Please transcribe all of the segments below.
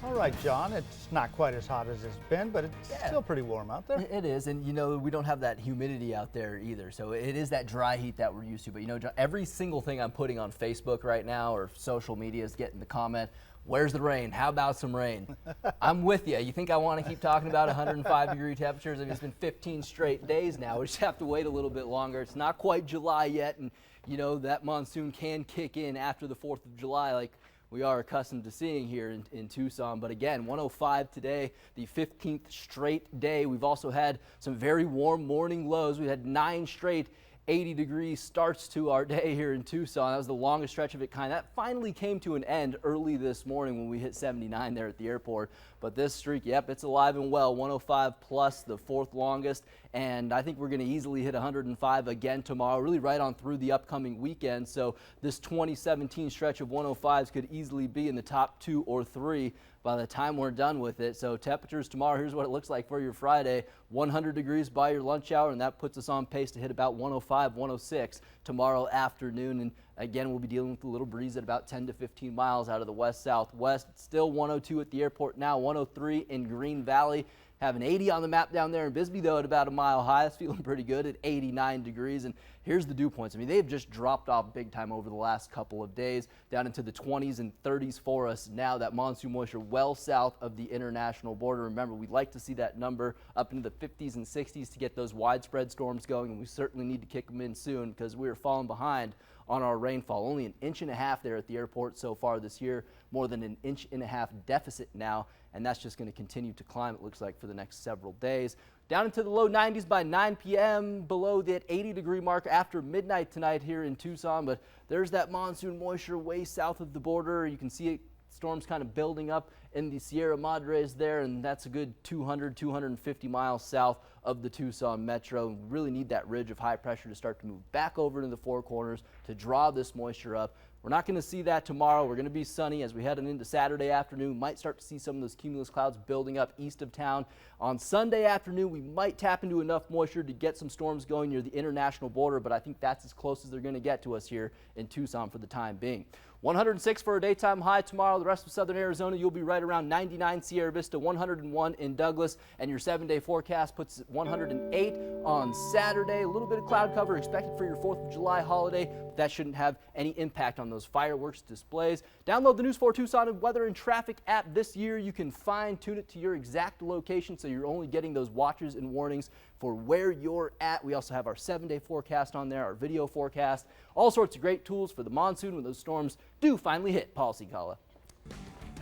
All right, John, it's not quite as hot as it's been, but it's still pretty warm out there. It is, and we don't have that humidity out there either, so it is that dry heat that we're used to. But John, every single thing I'm putting on Facebook right now or social media is getting the comment, where's the rain? How about some rain? I'm with you. You think I want to keep talking about 105-degree temperatures? I mean, it's been 15 straight days now. We just have to wait a little bit longer. It's not quite July yet, and that monsoon can kick in after the 4th of July like we are accustomed to seeing here in Tucson. But again, 105 today, the 15th straight day. We've also had some very warm morning lows. We had 9 straight 80-degree starts to our day here in Tucson. That was the longest stretch of it kind. That finally came to an end early this morning when we hit 79 there at the airport. But this streak, yep, it's alive and well. 105 plus, the 4th longest. And I think we're going to easily hit 105 again tomorrow, really right on through the upcoming weekend. So this 2017 stretch of 105s could easily be in the top 2 or 3 by the time we're done with it. So temperatures tomorrow, here's what it looks like for your Friday. 100 degrees by your lunch hour, and that puts us on pace to hit about 105, 106 tomorrow afternoon. And again, we'll be dealing with a little breeze at about 10 to 15 miles out of the west-southwest. It's still 102 at the airport now, 103 in Green Valley. Have an 80 on the map down there in Bisbee, though, at about a mile high. That's feeling pretty good at 89 degrees. And here's the dew points. I mean, they've just dropped off big time over the last couple of days, down into the 20s and 30s for us now. That monsoon moisture well south of the international border. Remember, we'd like to see that number up into the 50s and 60s to get those widespread storms going, and we certainly need to kick them in soon because we are falling behind on our rainfall. Only 1.5 inches there at the airport so far this year, more than 1.5 inches deficit now, and that's just going to continue to climb, it looks like, for the next several days. Down into the low 90s by 9 p.m., below that 80-degree mark after midnight tonight here in Tucson, but there's that monsoon moisture way south of the border. You can see it, storms kind of building up in the Sierra Madres there, and that's a good 200, 250 miles south of the Tucson metro. We really need that ridge of high pressure to start to move back over to the Four Corners to draw this moisture up. We're not going to see that tomorrow. We're going to be sunny as we head into Saturday afternoon. Might start to see some of those cumulus clouds building up east of town. On Sunday afternoon, we might tap into enough moisture to get some storms going near the international border, but I think that's as close as they're going to get to us here in Tucson for the time being. 106 for a daytime high tomorrow. The rest of southern Arizona, you'll be right around 99 Sierra Vista, 101 in Douglas, and your 7-day forecast puts it 108 on Saturday. A little bit of cloud cover expected for your 4th of July holiday, but that shouldn't have any impact on those fireworks displays. Download the News 4 Tucson weather and traffic app this year. You can fine-tune it to your exact location, so you're only getting those watches and warnings for where you're at. We also have our 7-day forecast on there, our video forecast, all sorts of great tools for the monsoon when those storms do finally hit. Paul Cicala.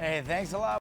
Hey, thanks a lot.